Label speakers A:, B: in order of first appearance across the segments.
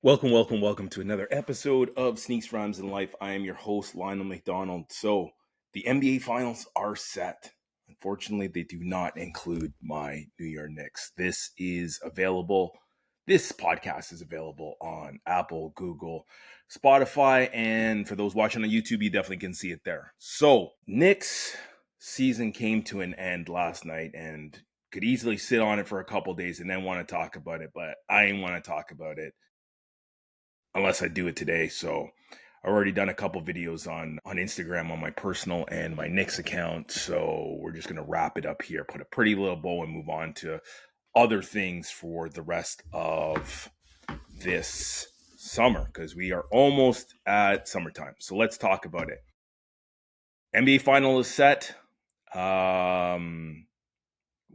A: Welcome to another episode of Sneaks, Rhymes, and Life. I am your host, Lionel McDonald. So, the NBA Finals are set. Unfortunately, they do not include my New York Knicks. This podcast is available on Apple, Google, Spotify, and for those watching on YouTube, you definitely can see it there. So, Knicks season came to an end last night and could easily sit on it for a couple days and then want to talk about it, but I didn't want to talk about it unless I do it today. So I've already done a couple videos on Instagram on my personal and my Knicks account. So we're just going to wrap it up here, put a pretty little bow and move on to other things for the rest of this summer because we are almost at summertime. So let's talk about it. NBA final is set.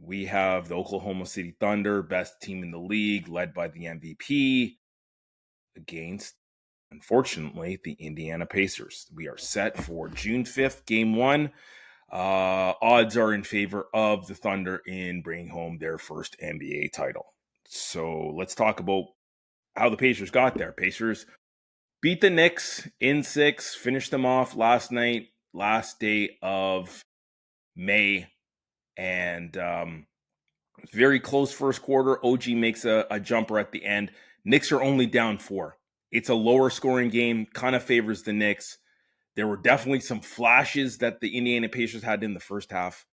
A: We have the Oklahoma City Thunder, best team in the league, led by the MVP, against, unfortunately, the Indiana Pacers. We are set for June 5th, game one. Odds are in favor of the Thunder in bringing home their first NBA title. So let's talk about how the Pacers got there. Pacers beat the Knicks in 6, finished them off last night, last day of May. And very close first quarter. OG makes a jumper at the end. Knicks are only down 4. It's a lower scoring game, kind of favors the Knicks. There were definitely some flashes that the Indiana Pacers had in the first half,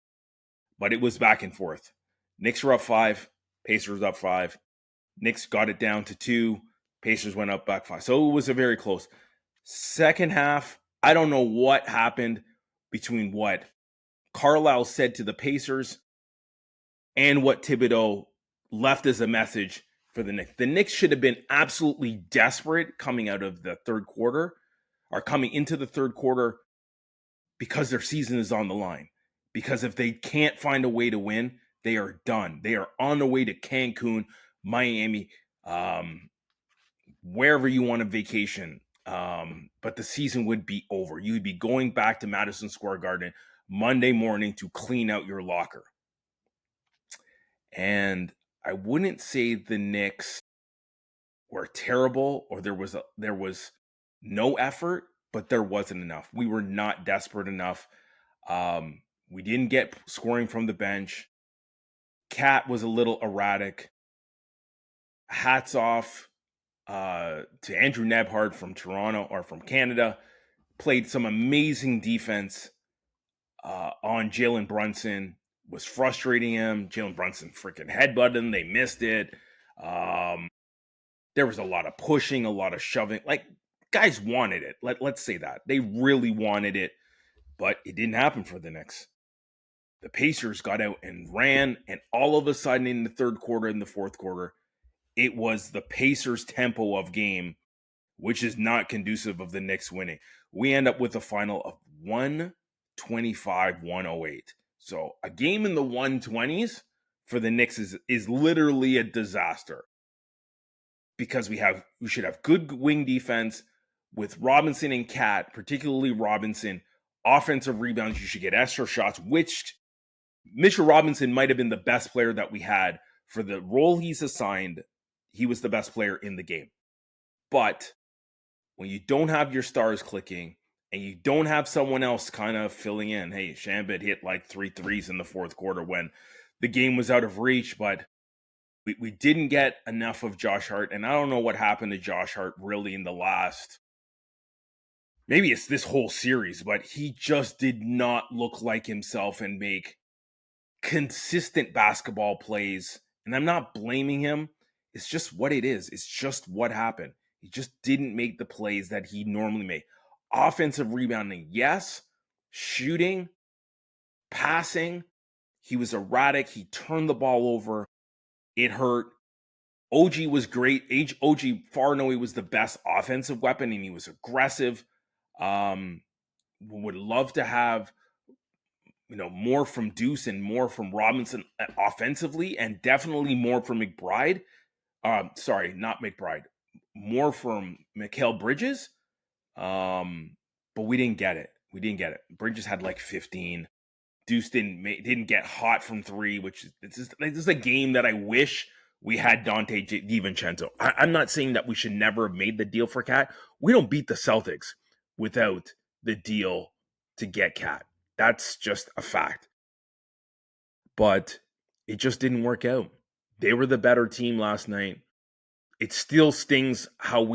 A: but it was back and forth. Knicks were up 5, Pacers up 5. Knicks got it down to 2, Pacers went up back 5. So it was a very close. Second half, I don't know what happened between what Carlisle said to the Pacers and what Thibodeau left as a message for the Knicks. The Knicks should have been absolutely desperate coming out of the third quarter or coming into the third quarter because their season is on the line. Because if they can't find a way to win, they are done. They are on the way to Cancun, Miami, wherever you want to vacation. But the season would be over. You would be going back to Madison Square Garden Monday morning to clean out your locker. And I wouldn't say the Knicks were terrible or there was no effort, but there wasn't enough. We were not desperate enough. We didn't get scoring from the bench. Cat was a little erratic. Hats off to Andrew Nebhard from Toronto or from Canada. Played some amazing defense on Jalen Brunson. Was frustrating him. Jalen Brunson freaking headbutted him. They missed it. There was a lot of pushing, a lot of shoving. Like, guys wanted it. Let's say that. They really wanted it, but it didn't happen for the Knicks. The Pacers got out and ran, and all of a sudden in the third quarter and the fourth quarter, it was the Pacers' tempo of game, which is not conducive of the Knicks winning. We end up with a final of 125-108. So a game in the 120s for the Knicks is literally a disaster. Because we should have good wing defense with Robinson and Cat, particularly Robinson. Offensive rebounds, you should get extra shots, which Mitchell Robinson might have been the best player that we had for the role he's assigned. He was the best player in the game. But when you don't have your stars clicking and you don't have someone else kind of filling in, hey, Shambit hit like 3 threes in the fourth quarter when the game was out of reach, but we didn't get enough of Josh Hart, and I don't know what happened to Josh Hart really in the last, maybe it's this whole series, but he just did not look like himself and make consistent basketball plays. And I'm not blaming him. It's just what it is. It's just what happened. He just didn't make the plays that he normally made. Offensive rebounding, yes. Shooting, passing, he was erratic. He turned the ball over. It hurt. OG was great. OG far and away was the best offensive weapon, and he was aggressive. Would love to have, more from Deuce and more from Robinson offensively, and definitely more from McBride. Sorry, not McBride. More from Mikal Bridges. But we didn't get it. Bridges had like 15. Deuce didn't get hot from 3, which this is a game that I wish we had Dante DiVincenzo. I'm not saying that we should never have made the deal for Cat. We don't beat the Celtics without the deal to get Cat. That's just a fact. But it just didn't work out. They were the better team last night. It still stings how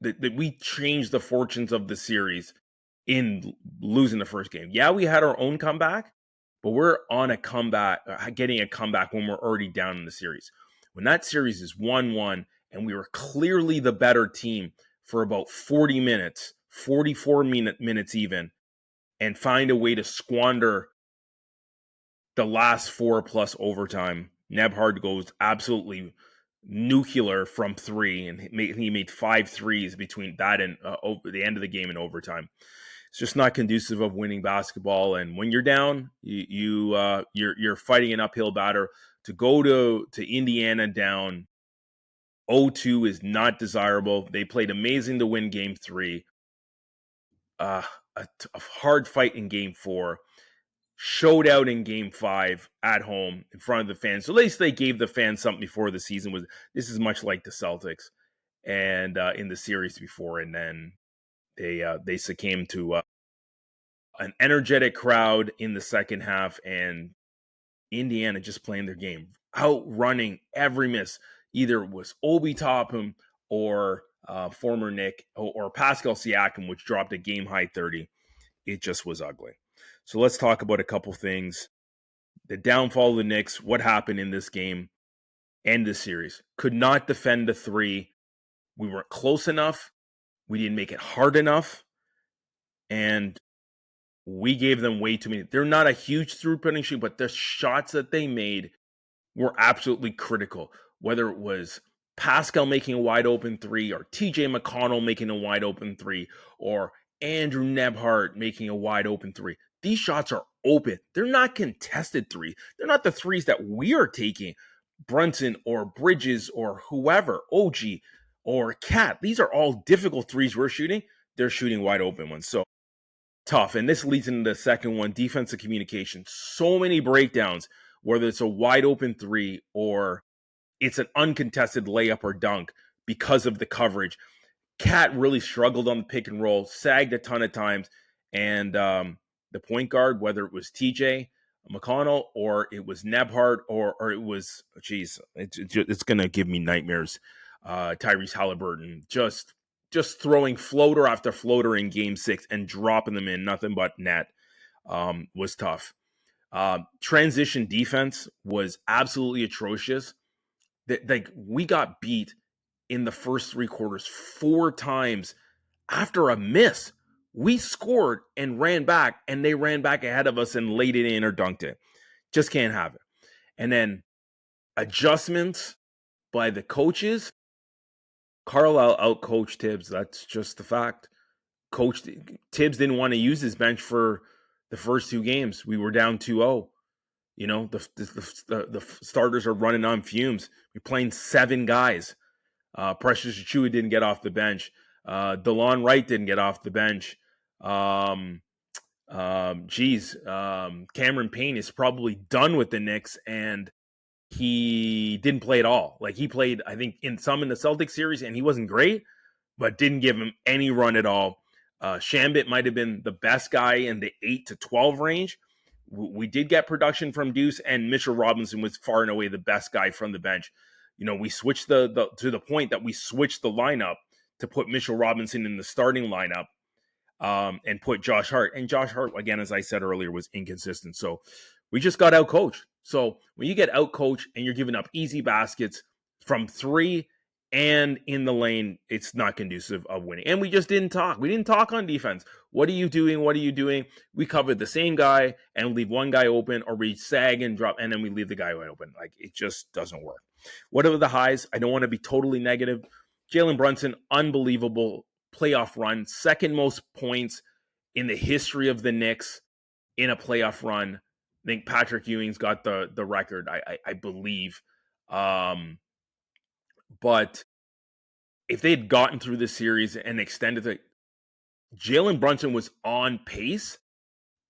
A: that we changed the fortunes of the series in losing the first game. Yeah, we had our own comeback, but we're on a comeback, getting a comeback when we're already down in the series. When that series is 1-1 and we were clearly the better team for about 40 minutes, 44 minutes even, and find a way to squander the last 4 plus overtime. Nebhard goes absolutely nuclear from 3, and he made 5 threes between that and the end of the game in overtime. It's just not conducive of winning basketball. And when you're down, you're fighting an uphill battle. To go to Indiana down 0-2 is not desirable. They played amazing to win Game 3. A hard fight in Game 4. Showed out in Game 5 at home in front of the fans. So at least they gave the fans something before the season. This is much like the Celtics and in the series before, and then they succumbed to an energetic crowd in the second half, and Indiana just playing their game, outrunning every miss. Either it was Obi Toppin or former Nick or Pascal Siakam, which dropped a game high 30. It just was ugly. So let's talk about a couple things. The downfall of the Knicks, what happened in this game and this series. Could not defend the 3. We weren't close enough. We didn't make it hard enough. And we gave them way too many. They're not a huge through-putting shoot, but the shots that they made were absolutely critical. Whether it was Pascal making a wide open 3, or TJ McConnell making a wide open 3, or Andrew Nebhart making a wide open 3. These shots are open. They're not contested 3. They're not the 3s that we are taking. Brunson or Bridges or whoever, OG or Cat. These are all difficult 3s we're shooting. They're shooting wide open ones. So tough. And this leads into the second one, defensive communication. So many breakdowns, whether it's a wide open 3 or it's an uncontested layup or dunk because of the coverage. Cat really struggled on the pick and roll, sagged a ton of times, and the point guard, whether it was TJ McConnell or it was Nebhart or it was, it's going to give me nightmares. Tyrese Halliburton just throwing floater after floater in Game 6 and dropping them in nothing but net was tough. Transition defense was absolutely atrocious. Like, we got beat in the first 3 quarters 4 times after a miss. We scored and ran back, and they ran back ahead of us and laid it in or dunked it. Just can't have it. And then adjustments by the coaches. Carlisle outcoached Tibbs. That's just the fact. Coach Tibbs didn't want to use his bench for the first 2 games. We were down 2-0. You know, the starters are running on fumes. We're playing 7 guys. Precious Achua didn't get off the bench. DeLon Wright didn't get off the bench. Cameron Payne is probably done with the Knicks, and he didn't play at all. Like, he played, I think, in the Celtics series, and he wasn't great, but didn't give him any run at all. Shambit might have been the best guy in the 8 to 12 range. We did get production from Deuce, and Mitchell Robinson was far and away the best guy from the bench. You know, we switched to the point that we switched the lineup to put Mitchell Robinson in the starting lineup and put Josh Hart. And Josh Hart, again, as I said earlier, was inconsistent. So we just got outcoached. So when you get outcoached and you're giving up easy baskets from 3 and in the lane, it's not conducive of winning. And we just didn't talk. We didn't talk on defense. What are you doing? What are you doing? We covered the same guy and leave one guy open, or we sag and drop, and then we leave the guy wide open. Like, it just doesn't work. What are the highs? I don't want to be totally negative. Jalen Brunson, unbelievable playoff run. Second most points in the history of the Knicks in a playoff run. I think Patrick Ewing's got the record, I believe. But if they had gotten through the series and extended it, Jalen Brunson was on pace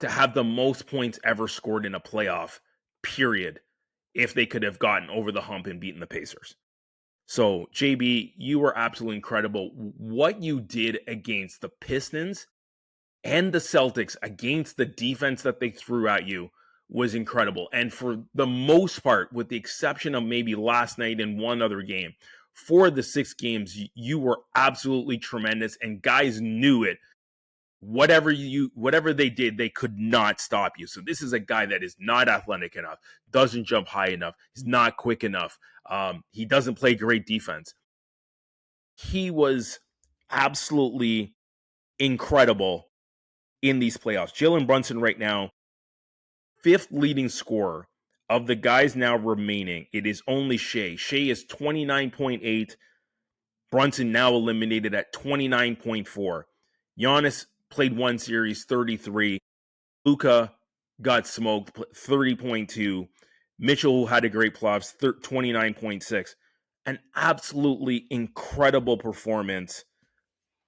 A: to have the most points ever scored in a playoff, period, if they could have gotten over the hump and beaten the Pacers. So, JB, you were absolutely incredible. What you did against the Pistons and the Celtics, against the defense that they threw at you, was incredible. And for the most part, with the exception of maybe last night and one other game, for the 6 games, you were absolutely tremendous, and guys knew it. Whatever they did, they could not stop you. So this is a guy that is not athletic enough, doesn't jump high enough, he's not quick enough. He doesn't play great defense. He was absolutely incredible in these playoffs. Jalen Brunson right now, 5th leading scorer of the guys now remaining. It is only Shea. Shea is 29.8. Brunson now eliminated at 29.4. Giannis played one series, 33. Luka got smoked, 30.2. Mitchell, who had a great playoffs, 29.6. An absolutely incredible performance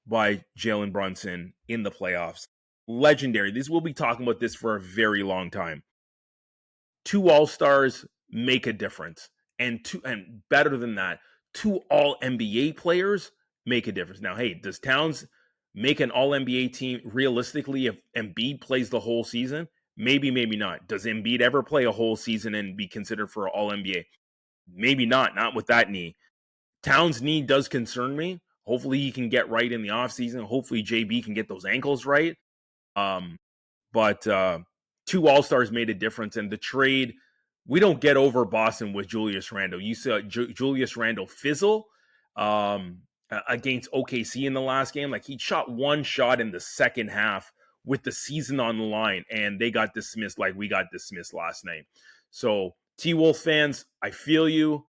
A: by Jalen Brunson in the playoffs. Legendary. We'll be talking about this for a very long time. 2 All-Stars make a difference. And better than that, 2 All-NBA players make a difference. Now, hey, does Towns make an All-NBA team realistically if Embiid plays the whole season? Maybe, maybe not. Does Embiid ever play a whole season and be considered for All-NBA? Maybe not with that knee. Towns' knee does concern me. Hopefully he can get right in the offseason. Hopefully JB can get those ankles right. But 2 All-Stars made a difference. And the trade, we don't get over Boston with Julius Randle. You saw Julius Randle fizzle against OKC in the last game. Like, he shot one shot in the second half with the season on the line, and they got dismissed like we got dismissed last night. So, T-Wolf fans, I feel you.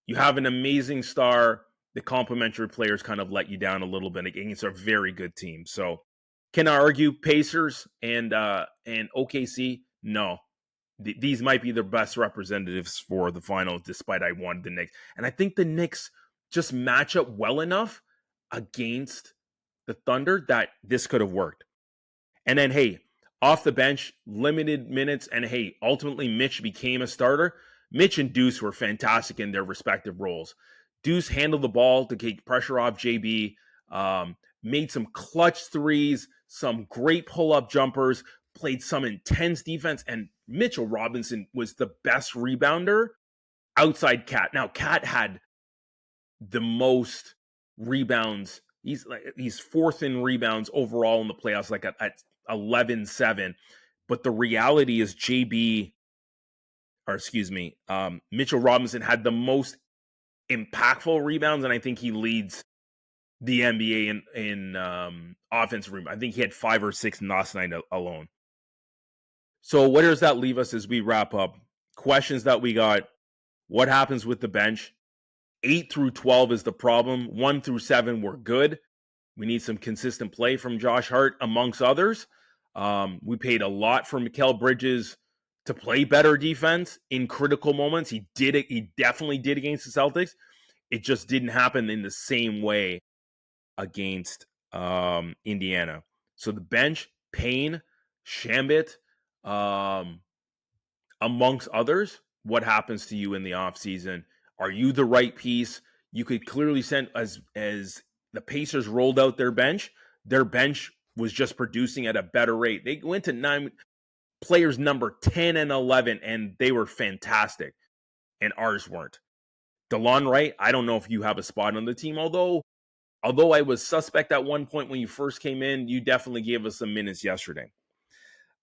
A: You have an amazing star. The complementary players kind of let you down a little bit against a very good team. So, can I argue Pacers and OKC? No. These might be the best representatives for the finals, despite I wanted the Knicks. And I think the Knicks just match up well enough against the Thunder that this could have worked. And then, hey, off the bench, limited minutes, and hey, ultimately Mitch became a starter. Mitch and Deuce were fantastic in their respective roles. Deuce handled the ball to take pressure off JB, made some clutch threes, some great pull-up jumpers, played some intense defense, and Mitchell Robinson was the best rebounder outside Cat. Now, Cat had the most rebounds. He's 4th in rebounds overall in the playoffs, like at 11-7. But the reality is Mitchell Robinson had the most impactful rebounds, and I think he leads the NBA in offensive rebound. I think he had 5 or 6 last night alone. So where does that leave us as we wrap up? Questions that we got: what happens with the bench? 8 through 12 is the problem. 1 through 7 were good. We need some consistent play from Josh Hart, amongst others. We paid a lot for Mikal Bridges to play better defense in critical moments. He did it. He definitely did against the Celtics. It just didn't happen in the same way against Indiana. So the bench, Payne, Shambit, amongst others, what happens to you in the offseason? Are you the right piece? You could clearly send, as the Pacers rolled out their bench was just producing at a better rate. They went to 9 players number 10 and 11, and they were fantastic, and ours weren't. DeLon Wright, I don't know if you have a spot on the team, although I was suspect at one point when you first came in, you definitely gave us some minutes yesterday.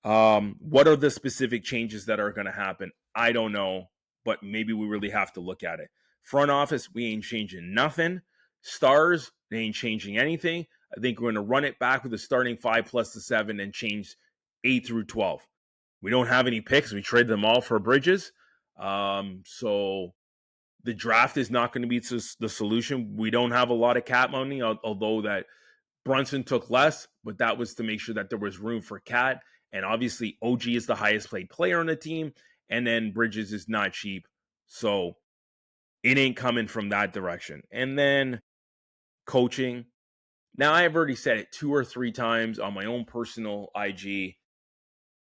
A: What are the specific changes that are going to happen? I don't know, but maybe we really have to look at it. Front office, we ain't changing nothing. Stars, they ain't changing anything. I think we're going to run it back with the starting 5 plus the 7 and change 8 through 12. We don't have any picks. We traded them all for Bridges. So the draft is not going to be the solution. We don't have a lot of cap money, although that Brunson took less, but that was to make sure that there was room for Cat. And obviously, OG is the highest paid player on the team, and then Bridges is not cheap. So it ain't coming from that direction. And then coaching. Now, I've already said it 2 or 3 times on my own personal IG.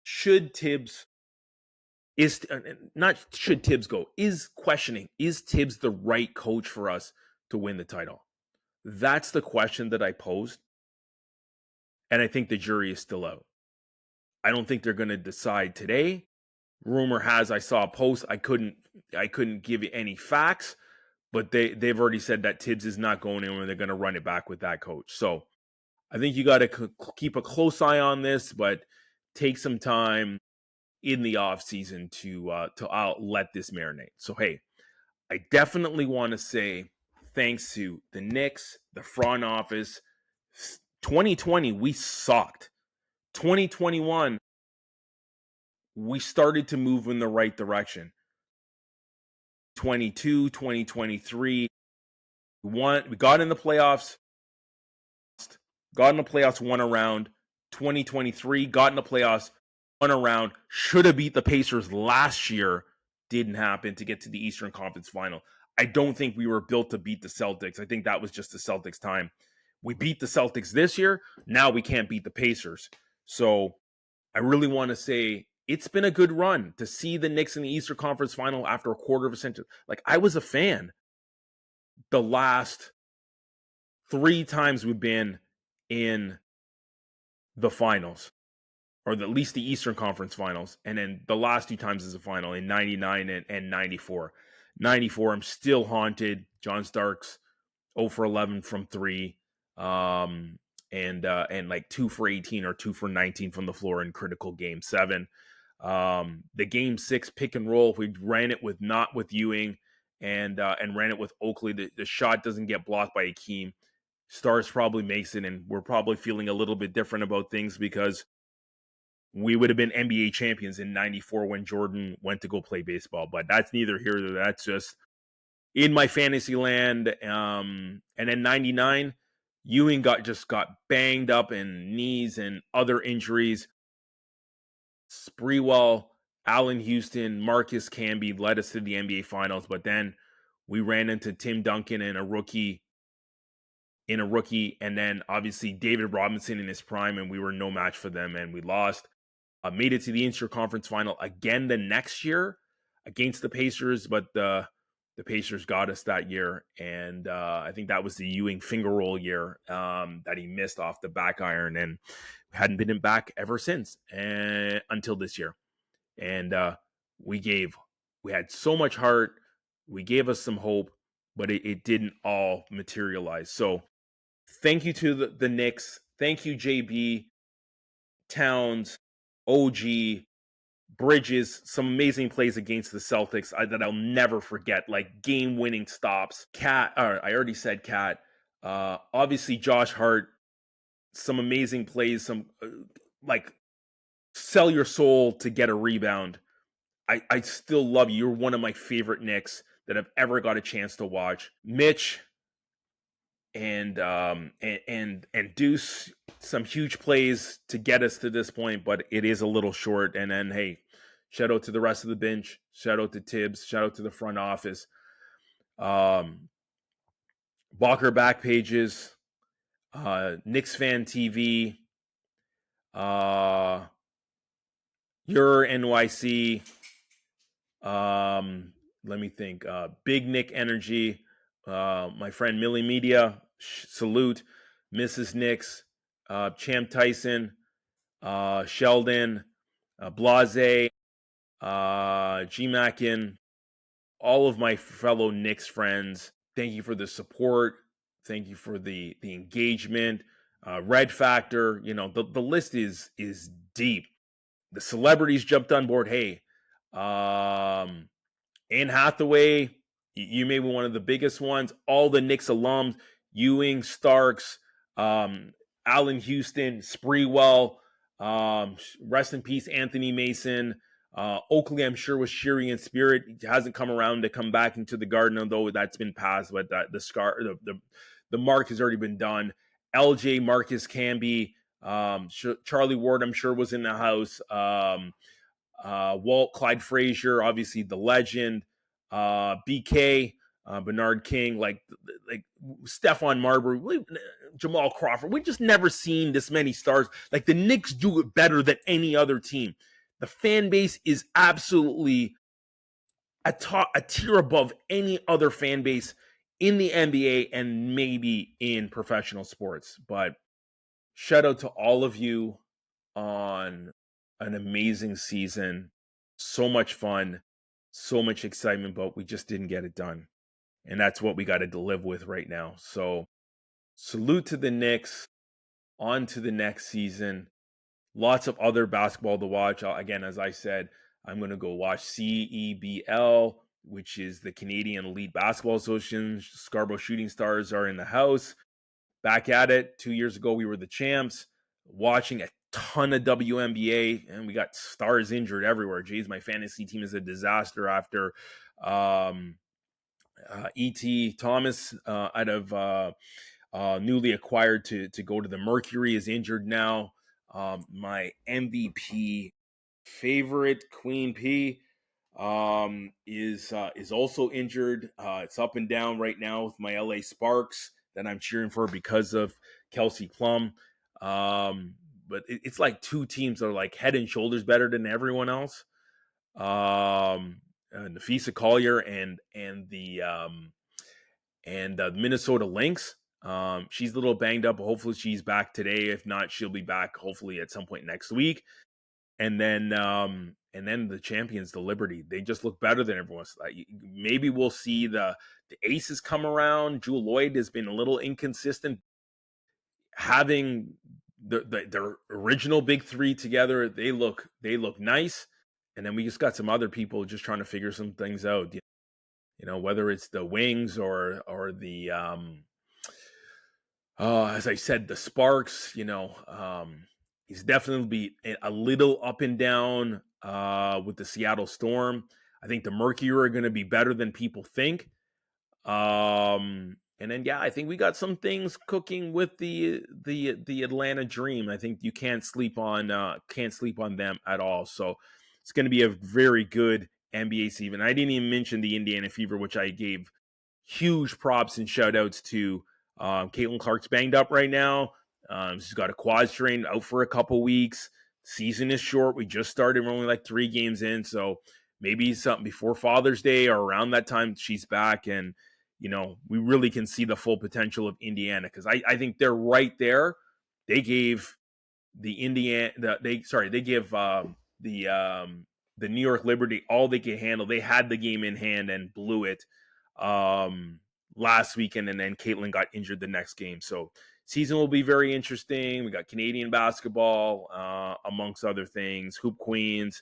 A: Should Tibbs is not should Tibbs go, is questioning, is Tibbs the right coach for us to win the title? That's the question that I posed. And I think the jury is still out. I don't think they're going to decide today. Rumor has I saw a post. I couldn't give you any facts, but they've already said that Tibbs is not going anywhere. They're going to run it back with that coach. So I think you got to keep a close eye on this, but take some time in the off season to let this marinate. So hey, I definitely want to say thanks to the Knicks, the front office. 2020 we sucked. 2021 we started to move in the right direction. 2023 we got in the playoffs, one around. 2023 got in the playoffs, one around. Should have beat the Pacers last year, didn't happen to get to the Eastern Conference Final. I don't think we were built to beat the Celtics. I think that was just the Celtics' time. We beat the Celtics this year. Now we can't beat the Pacers. So I really want to say it's been a good run to see the Knicks in the Eastern Conference Final after a quarter of a century. Like, I was a fan the last 3 times we've been in the finals, or at least the Eastern Conference Finals, and then the last 2 times as a final in 99 and 94. 94, I'm still haunted. John Starks 0 for 11 from 3, and like 2 for 18 or 2 for 19 from the floor in critical Game 7. The Game 6 pick and roll, we ran it with Ewing and ran it with Oakley. The shot doesn't get blocked by Akeem. Stars probably makes it, and we're probably feeling a little bit different about things because we would have been NBA champions in 94 when Jordan went to go play baseball. But that's neither here nor there. That's just in my fantasy land. And then 99, Ewing got banged up in knees and other injuries. Sprewell, Allen Houston, Marcus Camby led us to the NBA Finals, but then we ran into Tim Duncan and a rookie, and then obviously David Robinson in his prime, and we were no match for them, and we lost. Made it to the Eastern Conference Final again the next year against the Pacers, but the Pacers got us that year, and I think that was the Ewing finger roll year that he missed off the back iron, and hadn't been back ever since, until this year. And we had so much heart, we gave us some hope, but it didn't all materialize. So thank you to the Knicks. Thank you, JB, Towns, OG, Bridges, some amazing plays against the Celtics that I'll never forget, like game-winning stops. I already said Cat. Obviously, Josh Hart, some amazing plays, some like sell your soul to get a rebound. I still love you. You're one of my favorite Knicks that I've ever got a chance to watch. Mitch and Deuce, some huge plays to get us to this point, but it is a little short. And then, hey, shout out to the rest of the bench. Shout out to Tibbs. Shout out to the front office. Walker back pages. Knicks fan TV. Your NYC. Let me think. Big Nick Energy. My friend Millie Media. Salute. Mrs. Knicks. Champ Tyson. Sheldon. Blase. G-Mackin, all of my fellow Knicks friends, thank you for the support. Thank you for the engagement. Red Factor, the list is deep. The celebrities jumped on board. Hey, Anne Hathaway, you may be one of the biggest ones. All the Knicks alums, Ewing, Starks, Allen Houston, Sprewell, rest in peace, Anthony Mason. Oakley, I'm sure, was cheering in spirit. He hasn't come around to come back into the Garden, although that's been passed. But the mark has already been done. LJ, Marcus Camby, Charlie Ward, I'm sure, was in the house. Walt, Clyde Frazier, obviously the legend. BK, Bernard King, like Stephon Marbury, Jamal Crawford. We've just never seen this many stars. Like, the Knicks do it better than any other team. The fan base is absolutely a tier above any other fan base in the NBA and maybe in professional sports. But shout out to all of you on an amazing season. So much fun, so much excitement, but we just didn't get it done. And that's what we got to live with right now. So salute to the Knicks. On to the next season. Lots of other basketball to watch. Again, as I said, I'm going to go watch CEBL, which is the Canadian Elite Basketball Association. Scarborough Shooting Stars are in the house. Back at it. 2 years ago, we were the champs. Watching a ton of WNBA, and we got stars injured everywhere. Jeez, my fantasy team is a disaster after E.T. Thomas out of newly acquired to go to the Mercury is injured now. My MVP favorite Queen P is also injured. It's up and down right now with my LA Sparks that I'm cheering for because of Kelsey Plum. But it's like two teams that are like head and shoulders better than everyone else. Nafisa Collier and the Minnesota Lynx. She's a little banged up. Hopefully she's back today. If not, she'll be back hopefully at some point next week. And then the champions, the Liberty, they just look better than everyone else. Maybe we'll see the aces come around. Jewel Lloyd has been a little inconsistent. Having their original big three together, they look nice. And then we just got some other people just trying to figure some things out. Whether it's the Wings or the as I said, the Sparks. He's definitely be a little up and down with the Seattle Storm. I think the Mercury are going to be better than people think. And then I think we got some things cooking with the Atlanta Dream. I think you can't sleep on them at all. So it's going to be a very good NBA season. I didn't even mention the Indiana Fever, which I gave huge props and shout outs to. Caitlin Clark's banged up right now. She's got a quad strain, out for a couple weeks. Season is short. We just started. We're only like 3 games in. So maybe something before Father's Day or around that time she's back. And, we really can see the full potential of Indiana because I think they're right there. They gave the the New York Liberty all they could handle. They had the game in hand and blew it last weekend, and then Caitlin got injured the next game. So season will be very interesting. We got Canadian basketball, amongst other things, Hoop Queens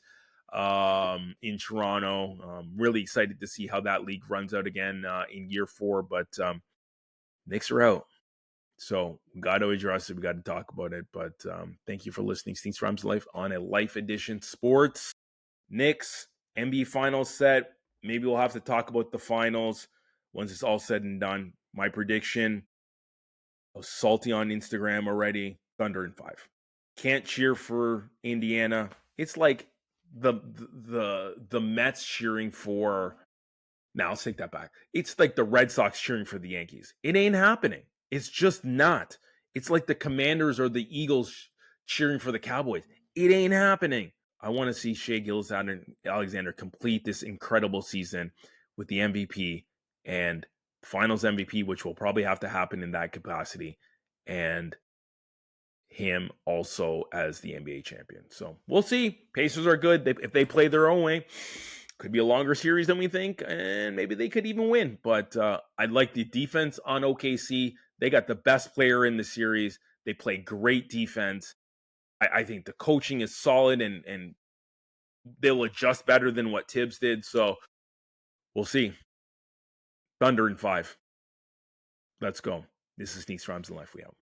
A: in Toronto. Really excited to see how that league runs out again in year 4, but Knicks are out. So we got to address it. We got to talk about it. But thank you for listening. Stinks Rhymes Life on a Life Edition Sports. Knicks, NBA Finals set. Maybe we'll have to talk about the finals once it's all said and done. My prediction, I was salty on Instagram already, Thunder in 5. Can't cheer for Indiana. It's like the Mets cheering for. Now, I'll take that back. It's like the Red Sox cheering for the Yankees. It ain't happening. It's just not. It's like the Commanders or the Eagles cheering for the Cowboys. It ain't happening. I want to see Shai Gilgeous-Alexander complete this incredible season with the MVP and Finals MVP, which will probably have to happen in that capacity, and him also as the NBA champion. So we'll see. Pacers are good. If they play their own way, could be a longer series than we think, and maybe they could even win. But I like the defense on OKC. They got the best player in the series. They play great defense. I think the coaching is solid, and they'll adjust better than what Tibbs did. So we'll see. Thunder in 5. Let's go. This is Sneaks Rhymes and Life. We out.